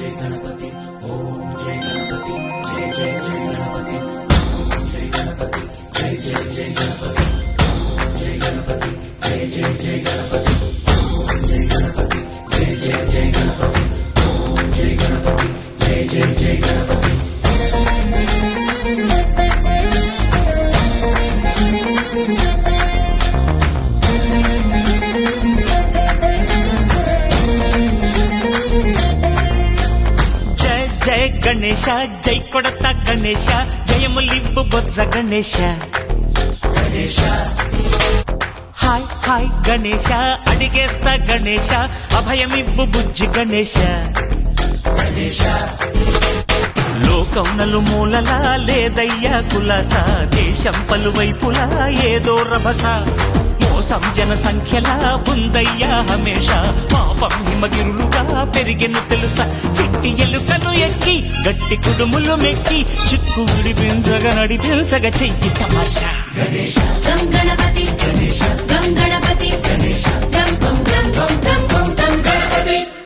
जय गणपति ओम जय गणपति जय जय जय गणपति ओम जय गणपति जय जय जय गणपति ओम जय गणपति जय जय जय गणपति ओम जय गणपति जय जय जय गणपति ओम जय गणपति जय जय जय गणपति जय गणेश जय कोडता गणेश जयमुलिब्बु बोज्ज गणेश गणेश हाय हाय गणेश अडिगेस्ता गणेश अभयमिब्बु बुज्जि गणेश गणेश లోకం నలుమూలలా లేదయ్యా కులాస దేశం పలువైపులా ఏదో రభస మోసం జన సంఖ్యలా ఉందయ్యా హమేష పాపం హిమగిరులుగా పెరిగెను తెలుసా చిట్టి ఎలుకలు ఎక్కి గట్టి కుడుములు మెక్కి చిక్కు విడిపించగా నడిపించగా చెయ్యి తమాషా गणेश గణపతి